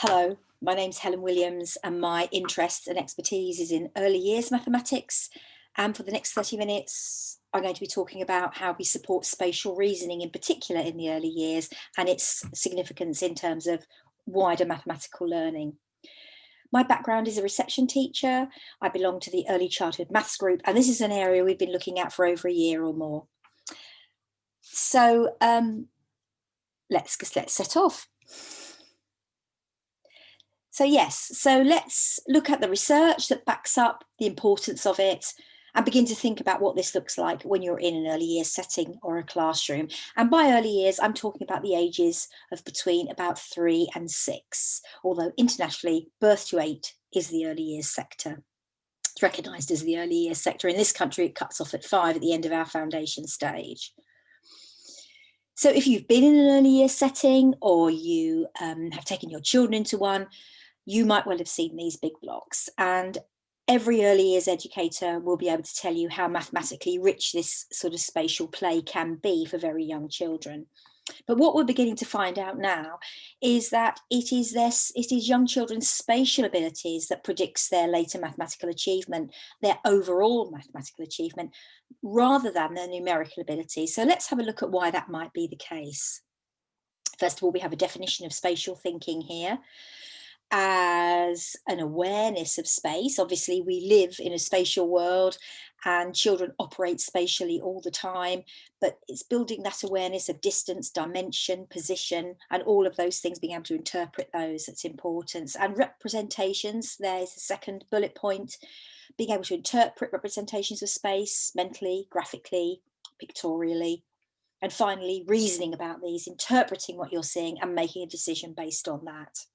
Hello, my name's Helen Williams and my interest and expertise is in early years mathematics. And for the next 30 minutes, I'm going to be talking about how we support spatial reasoning in particular in the early years and its significance in terms of wider mathematical learning. My background is a reception teacher. I belong to the early childhood maths group, and this is an area we've been looking at for over a year or more. So let's set off. So let's look at the research that backs up the importance of it and begin to think about what this looks like when you're in an early years setting or a classroom. And by early years, I'm talking about the ages of between about 3 and 6, although internationally, birth to 8 is the early years sector. It's recognised as the early years sector. In this country, it cuts off at 5 at the end of our foundation stage. So if you've been in an early years setting or you have taken your children into one, you might well have seen these big blocks, and every early years educator will be able to tell you how mathematically rich this sort of spatial play can be for very young children. But what we're beginning to find out now is that it is young children's spatial abilities that predicts their later mathematical achievement, their overall mathematical achievement, rather than their numerical ability. So let's have a look at why that might be the case. First of all, we have a definition of spatial thinking here as an awareness of space. Obviously, we live in a spatial world and children operate spatially all the time, but it's building that awareness of distance, dimension, position, and all of those things, being able to interpret those, that's important. And representations, there's a second bullet point, being able to interpret representations of space mentally, graphically, pictorially. And finally, reasoning about these, interpreting what you're seeing and making a decision based on that.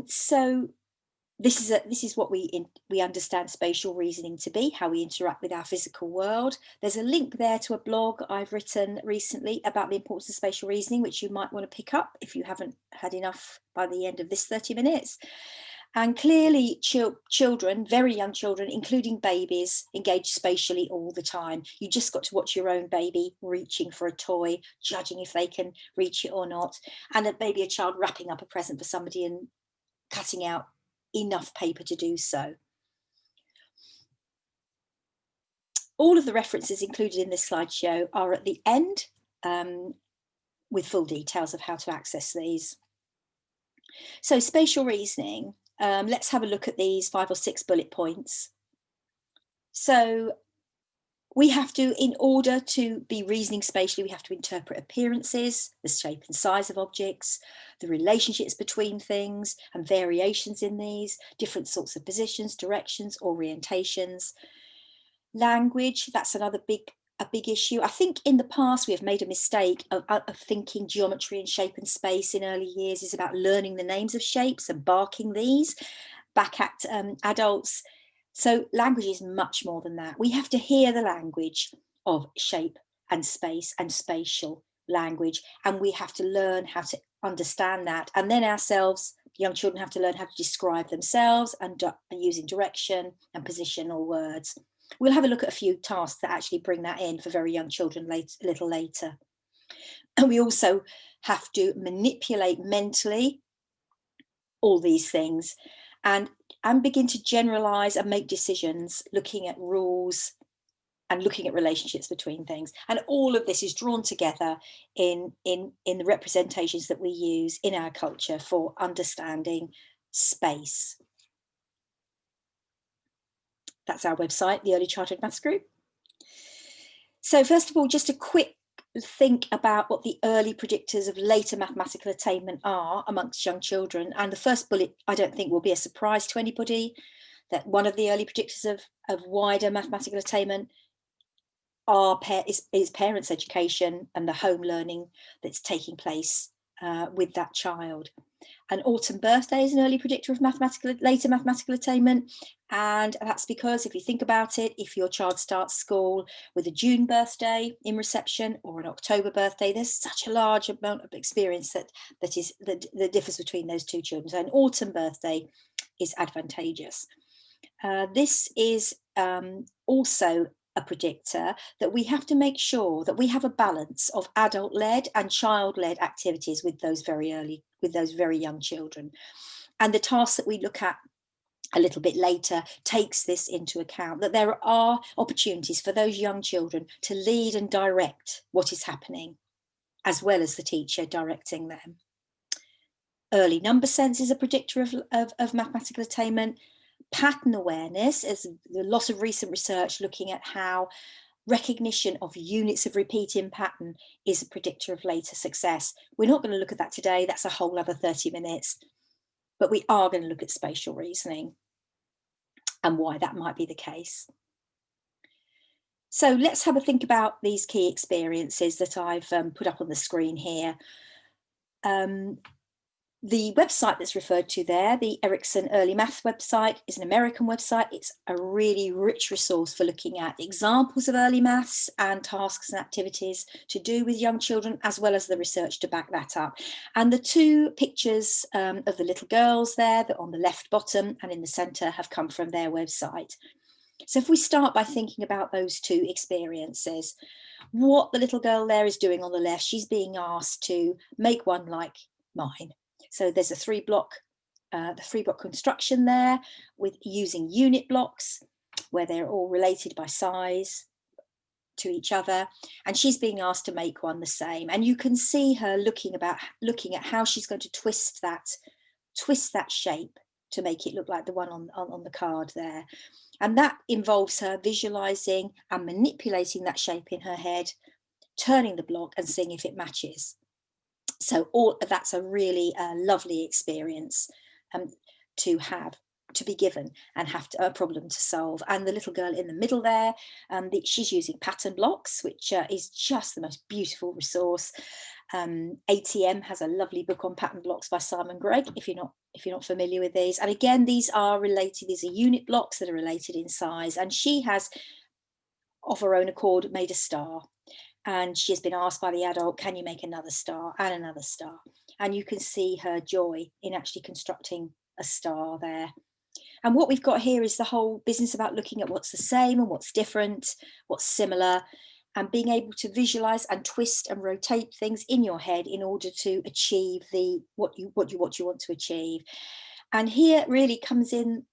So this is what we understand spatial reasoning to be, how we interact with our physical world. There's a link there to a blog I've written recently about the importance of spatial reasoning, which you might want to pick up if you haven't had enough by the end of this 30 minutes. And clearly children, very young children, including babies, engage spatially all the time. You just got to watch your own baby reaching for a toy, judging if they can reach it or not. And maybe a child wrapping up a present for somebody and cutting out enough paper to do so. All of the references included in this slideshow are at the end with full details of how to access these. So spatial reasoning. Let's have a look at these 5 or 6 bullet points. So we have to, in order to be reasoning spatially, we have to interpret appearances, the shape and size of objects, the relationships between things and variations in these, different sorts of positions, directions, orientations. Language, that's another a big issue. I think in the past we have made a mistake of thinking geometry and shape and space in early years is about learning the names of shapes and barking these back at adults. So language is much more than that. We have to hear the language of shape and space and spatial language, and we have to learn how to understand that. And then ourselves, young children, have to learn how to describe themselves and using direction and position or words. We'll have a look at a few tasks that actually bring that in for very young children a little later. And we also have to manipulate mentally all these things and begin to generalize and make decisions, looking at rules and looking at relationships between things. And all of this is drawn together in the representations that we use in our culture for understanding space. That's our website, the Early Childhood Maths Group. So first of all, just a quick think about what the early predictors of later mathematical attainment are amongst young children. And the first bullet, I don't think, will be a surprise to anybody, that one of the early predictors of wider mathematical attainment is parents' education and the home learning that's taking place with that child. An autumn birthday is an early predictor of later mathematical attainment, and that's because if you think about it, if your child starts school with a June birthday in reception or an October birthday, there's such a large amount of experience that differs between those two children. So an autumn birthday is advantageous. This is also a predictor that we have to make sure that we have a balance of adult-led and child-led activities with those very young children. And the task that we look at a little bit later takes this into account, that there are opportunities for those young children to lead and direct what is happening, as well as the teacher directing them. Early number sense is a predictor of mathematical attainment. Pattern awareness is a lot of recent research looking at how recognition of units of repeating pattern is a predictor of later success. We're not going to look at that today. That's a whole other 30 minutes. But we are going to look at spatial reasoning and why that might be the case. So let's have a think about these key experiences that I've put up on the screen here. The website that's referred to there, the Erickson Early Maths website, is an American website. It's a really rich resource for looking at examples of early maths and tasks and activities to do with young children, as well as the research to back that up. And the two pictures of the little girls there, that on the left bottom and in the centre, have come from their website. So if we start by thinking about those two experiences, what the little girl there is doing on the left, she's being asked to make one like mine. So there's a three block construction there with using unit blocks where they're all related by size to each other, and she's being asked to make one the same. And you can see her looking at how she's going to twist that shape to make it look like the one on the card there. And that involves her visualizing and manipulating that shape in her head, turning the block and seeing if it matches. So that's a really lovely experience to be given and have a problem to solve. And the little girl in the middle there, she's using pattern blocks, which is just the most beautiful resource. ATM has a lovely book on pattern blocks by Simon Gregg, if you're not familiar with these. And again, these are unit blocks that are related in size. And she has, of her own accord, made a star. And she has been asked by the adult, can you make another star and another star? And you can see her joy in actually constructing a star there. And what we've got here is the whole business about looking at what's the same and what's different, what's similar, and being able to visualize and twist and rotate things in your head in order to achieve what you want to achieve. And here really comes in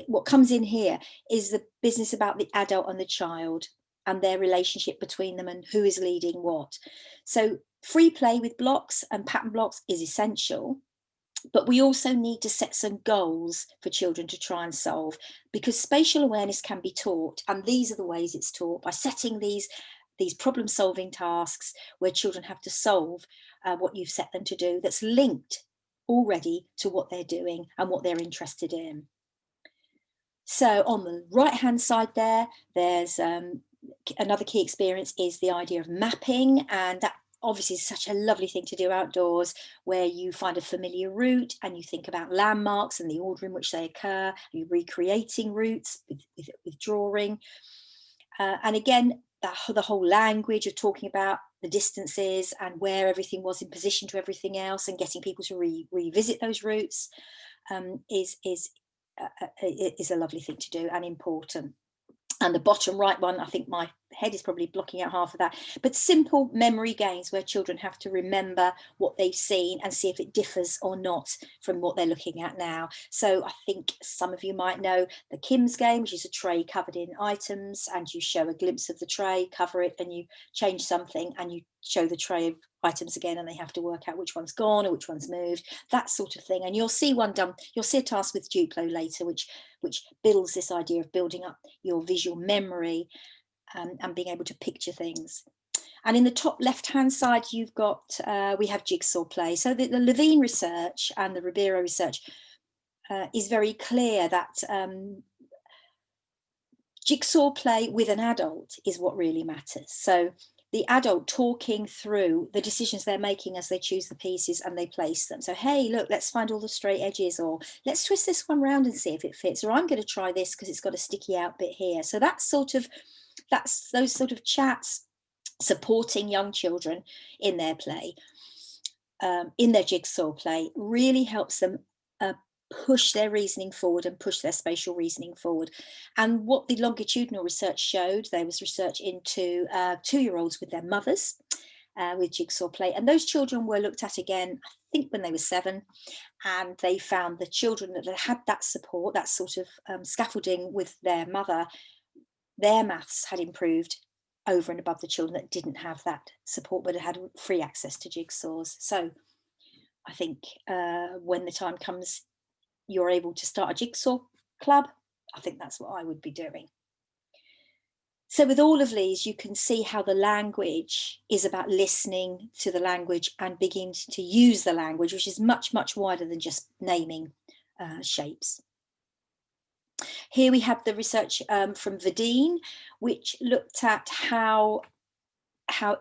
what comes in here is the business about the adult and the child and their relationship between them and who is leading what. So free play with blocks and pattern blocks is essential, but we also need to set some goals for children to try and solve, because spatial awareness can be taught, and these are the ways it's taught, by setting these problem-solving tasks where children have to solve what you've set them to do, that's linked already to what they're doing and what they're interested in. So on the right-hand side there's another key experience is the idea of mapping, and that obviously is such a lovely thing to do outdoors, where you find a familiar route and you think about landmarks and the order in which they occur. You're recreating routes with drawing. And again, the whole language of talking about the distances and where everything was in position to everything else, and getting people to revisit those routes is a lovely thing to do and important. And the bottom right one, I think my head is probably blocking out half of that, but simple memory games where children have to remember what they've seen and see if it differs or not from what they're looking at now. So I think some of you might know the Kim's game, which is a tray covered in items, and you show a glimpse of the tray, cover it, and you change something and you show the tray of items again, and they have to work out which one's gone or which one's moved, that sort of thing. And you'll see one done, you'll see a task with Duplo later, which builds this idea of building up your visual memory and being able to picture things. And in the top left-hand side, you've got, we have jigsaw play. So the Levine research and the Ribeiro research is very clear that jigsaw play with an adult is what really matters. So the adult talking through the decisions they're making as they choose the pieces and they place them. So, hey, look, let's find all the straight edges, or let's twist this one round and see if it fits, or I'm going to try this because it's got a sticky out bit here. So that's those sort of chats supporting young children in their play, in their jigsaw play, really helps them push their reasoning forward and push their spatial reasoning forward. And what the longitudinal research showed, there was research into 2-year-olds with their mothers with jigsaw play, and those children were looked at again, I think when they were 7, and they found the children that had that support, that sort of scaffolding with their mother, their maths had improved over and above the children that didn't have that support but had free access to jigsaws. So I think when the time comes you're able to start a jigsaw club, I think that's what I would be doing. So with all of these, you can see how the language is about listening to the language and beginning to use the language, which is much, much wider than just naming shapes. Here we have the research from Vadine, which looked at how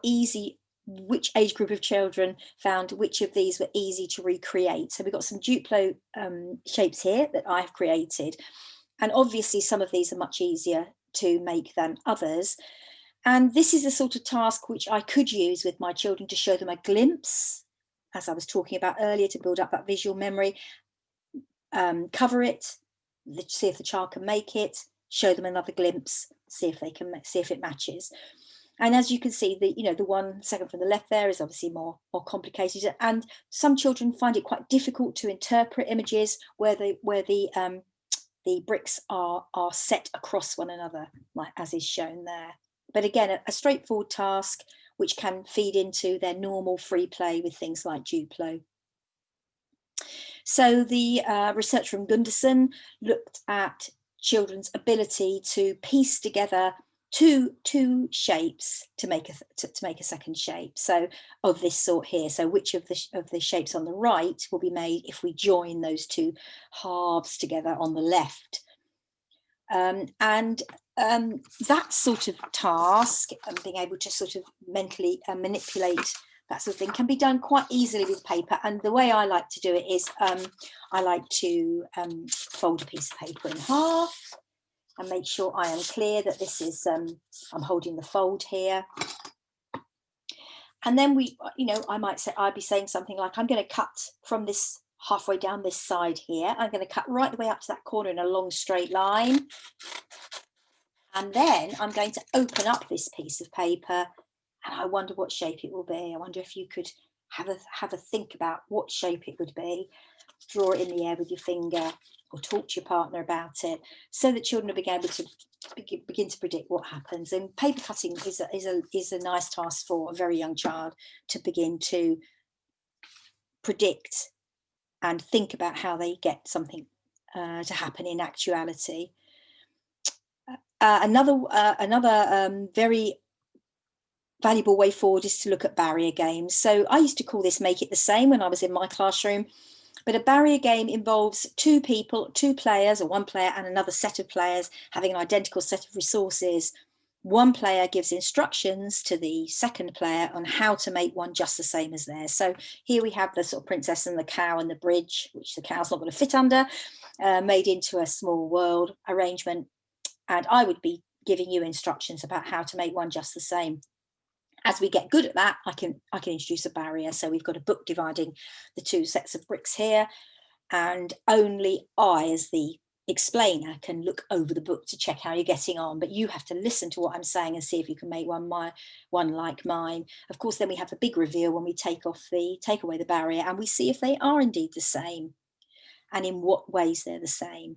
easy, which age group of children found which of these were easy to recreate. So we've got some Duplo shapes here that I've created. And obviously some of these are much easier to make than others. And this is the sort of task which I could use with my children to show them a glimpse, as I was talking about earlier, to build up that visual memory, cover it, see if the child can make it, show them another glimpse, see if they can, see if it matches. And as you can see, the 1 second from the left there is obviously more complicated, and some children find it quite difficult to interpret images where the bricks are set across one another, like as is shown there. But again, a straightforward task which can feed into their normal free play with things like Duplo. So the research from Gunderson looked at children's ability to piece together two shapes to make a second shape, so of this sort here. So which of the shapes on the right will be made if we join those two halves together on the left? That sort of task and being able to sort of mentally manipulate that sort of thing can be done quite easily with paper. And the way I like to do it is I like to fold a piece of paper in half and make sure I am clear that this is, I'm holding the fold here. And then I'd be saying something like, I'm going to cut from this halfway down this side here. I'm going to cut right the way up to that corner in a long straight line. And then I'm going to open up this piece of paper and I wonder what shape it will be. I wonder if you could have a think about what shape it would be. Draw it in the air with your finger or talk to your partner about it, so that children will be able to begin to predict what happens. And paper cutting is a nice task for a very young child to begin to predict and think about how they get something to happen in actuality. Another very valuable way forward is to look at barrier games. So I used to call this Make It the Same when I was in my classroom. But a barrier game involves two players, or one player and another set of players having an identical set of resources. One player gives instructions to the second player on how to make one just the same as theirs. So here we have the sort of princess and the cow and the bridge, which the cow's not going to fit under, made into a small world arrangement. And I would be giving you instructions about how to make one just the same. As we get good at that, I can introduce a barrier. So we've got a book dividing the two sets of bricks here, and only I, as the explainer, can look over the book to check how you're getting on. But you have to listen to what I'm saying and see if you can make one like mine. Of course, then we have the big reveal when we take away the barrier, and we see if they are indeed the same, and in what ways they're the same.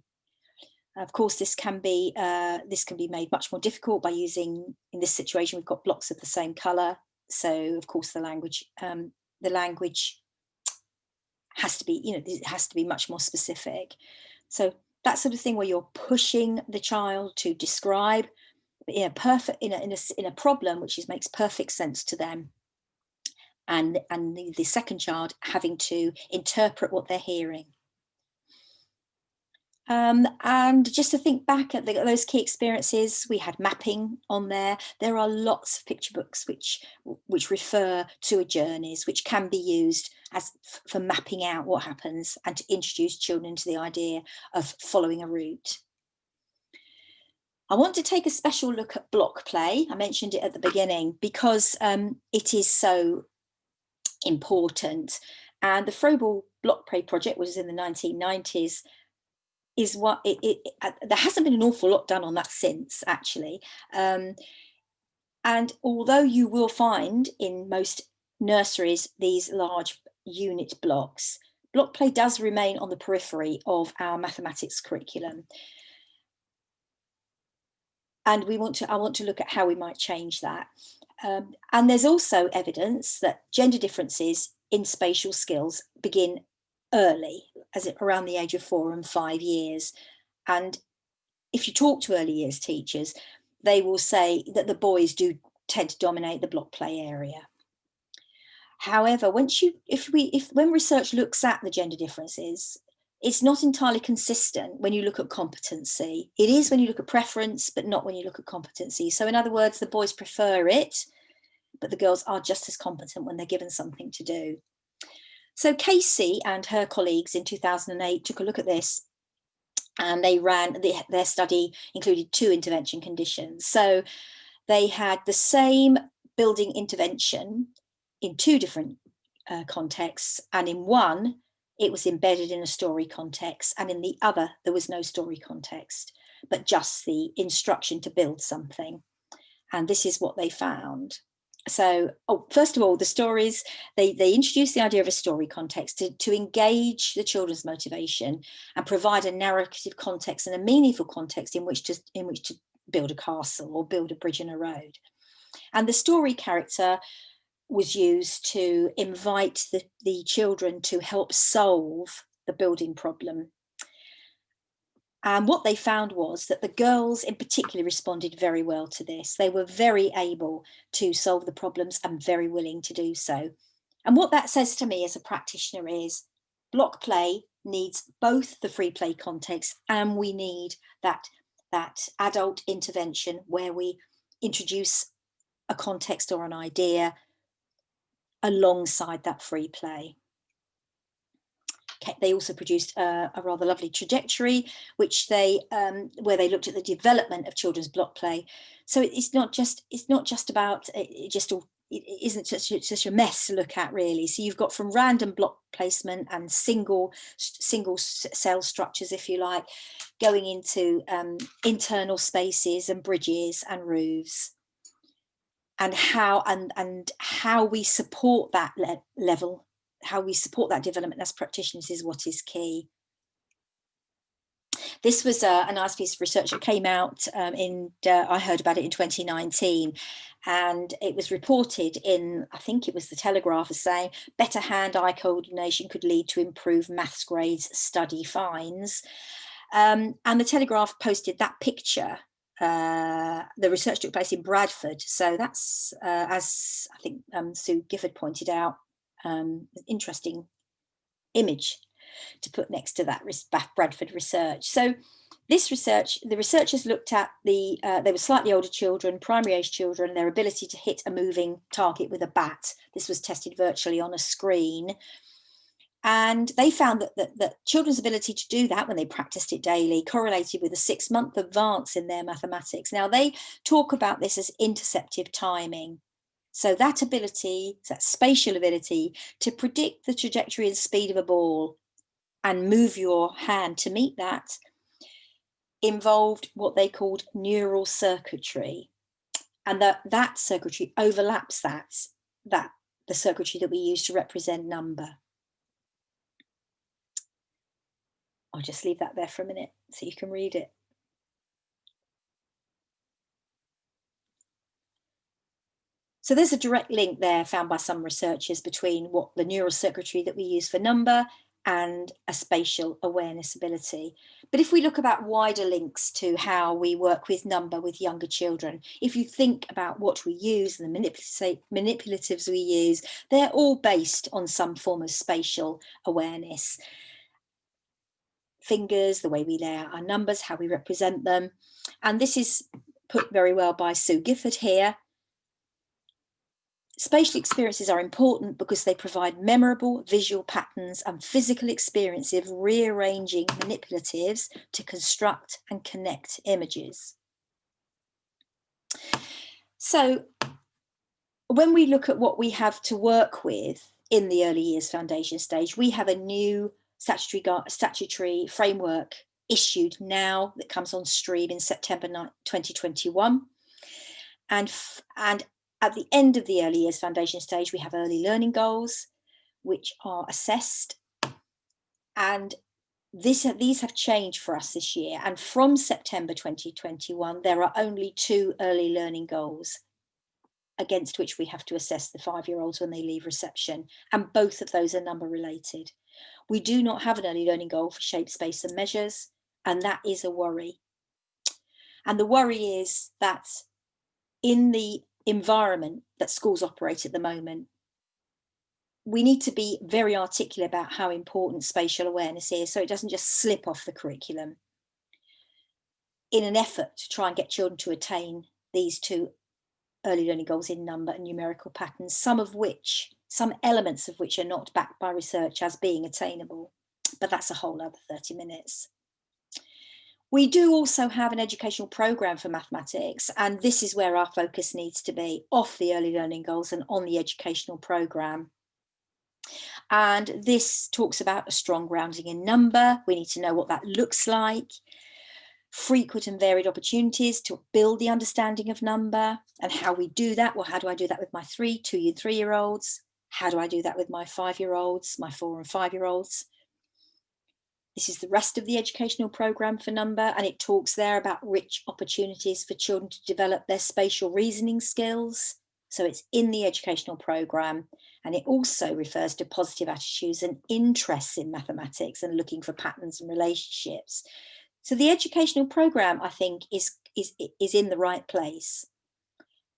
Of course, this can be made much more difficult by using, in this situation, we've got blocks of the same colour. So, of course, the language has to be, it has to be much more specific. So that sort of thing where you're pushing the child to describe in a problem which makes perfect sense to them, and the second child having to interpret what they're hearing. And just to think back at those key experiences, we had mapping on there. There are lots of picture books which refer to journeys, which can be used for mapping out what happens and to introduce children to the idea of following a route. I want to take a special look at block play. I mentioned it at the beginning because it is so important. And the Froebel block play project, which was in the 1990s, is what there hasn't been an awful lot done on that since, actually. And although you will find in most nurseries these large unit blocks, block play does remain on the periphery of our mathematics curriculum. And I want to look at how we might change that. And there's also evidence that gender differences in spatial skills begin early, around the age of 4 and 5 years. And if you talk to early years teachers, they will say that the boys do tend to dominate the block play area. However, when research looks at the gender differences, it's not entirely consistent when you look at competency. It is when you look at preference, but not when you look at competency. So in other words, the boys prefer it, but the girls are just as competent when they're given something to do. So Casey and her colleagues in 2008 took a look at this, and they ran, their study included 2 intervention conditions. So they had the same building intervention in 2 different contexts, and in one, it was embedded in a story context, and in the other, there was no story context, but just the instruction to build something. And this is what they found. So, first of all, the stories, they introduced the idea of a story context to engage the children's motivation and provide a narrative context and a meaningful context in which to build a castle or build a bridge and a road. And the story character was used to invite the children to help solve the building problem. And what they found was that the girls in particular responded very well to this. They were very able to solve the problems and very willing to do so. And what that says to me as a practitioner is block play needs both the free play context, and we need that adult intervention where we introduce a context or an idea alongside that free play. Okay, they also produced a rather lovely trajectory, which where they looked at the development of children's block play. So it's not just about it isn't just a mess to look at, really. So you've got from random block placement and single cell structures, if you like, going into internal spaces and bridges and roofs. And how we support that level, how we support that development as practitioners is what is key. This was a nice piece of research that came out I heard about it in 2019, and it was reported in, I think it was the Telegraph, as saying better hand-eye coordination could lead to improved maths grades, study finds. And the Telegraph posted that picture. The research took place in Bradford, so that's as I think Sue Gifford pointed out, an interesting image to put next to that Bradford research. So this research, the researchers looked at they were slightly older children, primary age children, their ability to hit a moving target with a bat. This was tested virtually on a screen. And they found that children's ability to do that when they practiced it daily correlated with a 6-month advance in their mathematics. Now, they talk about this as interceptive timing. So that ability, that spatial ability to predict the trajectory and speed of a ball and move your hand to meet that, involved what they called neural circuitry. And that circuitry overlaps the circuitry that we use to represent number. I'll just leave that there for a minute so you can read it. So there's a direct link there found by some researchers between what the neural circuitry that we use for number and a spatial awareness ability. But if we look about wider links to how we work with number with younger children, if you think about what we use and the manipulatives we use, they're all based on some form of spatial awareness. Fingers, the way we lay out our numbers, how we represent them. And this is put very well by Sue Gifford here. Spatial experiences are important because they provide memorable visual patterns and physical experience of rearranging manipulatives to construct and connect images. So when we look at what we have to work with in the early years foundation stage. We have a new statutory framework issued now that comes on stream in September 2021. And at the end of the early years foundation stage, we have early learning goals, which are assessed. And these have changed for us this year. And from September 2021, there are only 2 early learning goals against which we have to assess the 5-year-olds when they leave reception. And both of those are number related. We do not have an early learning goal for shape, space and measures. And that is a worry. And the worry is that in the environment that schools operate at the moment, we need to be very articulate about how important spatial awareness is, so it doesn't just slip off the curriculum, in an effort to try and get children to attain these 2 early learning goals in number and numerical patterns, some elements of which are not backed by research as being attainable. But that's a whole other 30 minutes. We do also have an educational programme for mathematics, and this is where our focus needs to be, off the early learning goals and on the educational programme. And this talks about a strong grounding in number. We need to know what that looks like. Frequent and varied opportunities to build the understanding of number, and how we do that. Well, how do I do that with my 2 and 3-year-olds? How do I do that with my 5-year-olds, my 4 and 5-year-olds? This is the rest of the educational programme for number, and it talks there about rich opportunities for children to develop their spatial reasoning skills. So it's in the educational programme, and it also refers to positive attitudes and interests in mathematics and looking for patterns and relationships. So the educational programme, I think, is in the right place.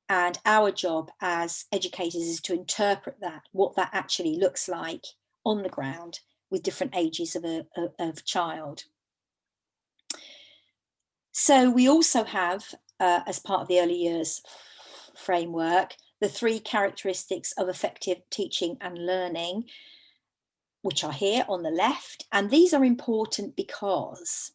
And our job as educators is to interpret that, what that actually looks like on the ground with different ages of child. So we also have, as part of the early years framework, the 3 characteristics of effective teaching and learning, which are here on the left. And these are important because,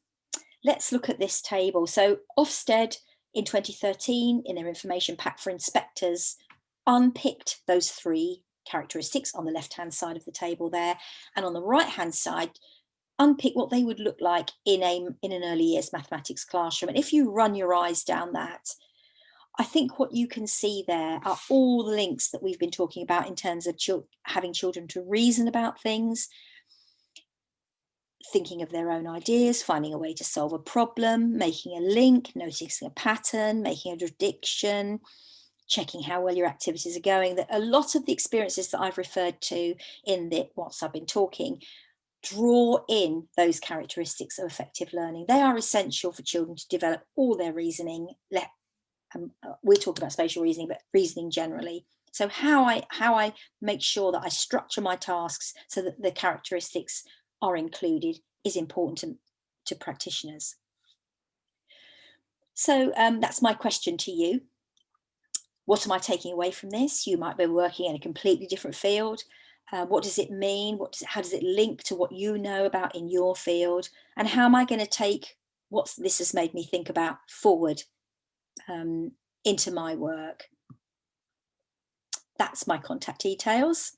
let's look at this table. So Ofsted in 2013, in their information pack for inspectors, unpicked those 3 characteristics on the left-hand side of the table there. And on the right-hand side, unpick what they would look like in an early years mathematics classroom. And if you run your eyes down that, I think what you can see there are all the links that we've been talking about in terms of having children to reason about things, thinking of their own ideas, finding a way to solve a problem, making a link, noticing a pattern, making a prediction, checking how well your activities are going. That a lot of the experiences that I've referred to in whilst I've been talking draw in those characteristics of effective learning. They are essential for children to develop all their reasoning. We're talking about spatial reasoning, but reasoning generally. So how I make sure that I structure my tasks so that the characteristics are included is important to practitioners. So that's my question to you. What am I taking away from this? You might be working in a completely different field. What does it mean? How does it link to what you know about in your field? And how am I going to take what this has made me think about forward into my work? That's my contact details.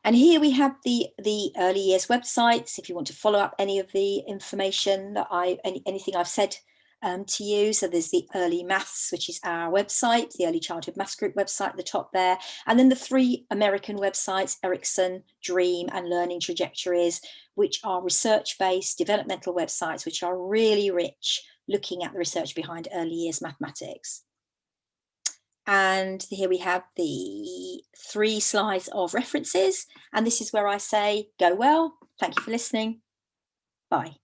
And here we have the early years websites. If you want to follow up any of the information that anything I've said to you. So there's the Early Maths, which is our website, the Early Childhood Maths Group website at the top there. And then the 3 American websites, Ericsson, Dream and Learning Trajectories, which are research-based developmental websites, which are really rich, looking at the research behind early years mathematics. And here we have the 3 slides of references. And this is where I say, go well. Thank you for listening. Bye.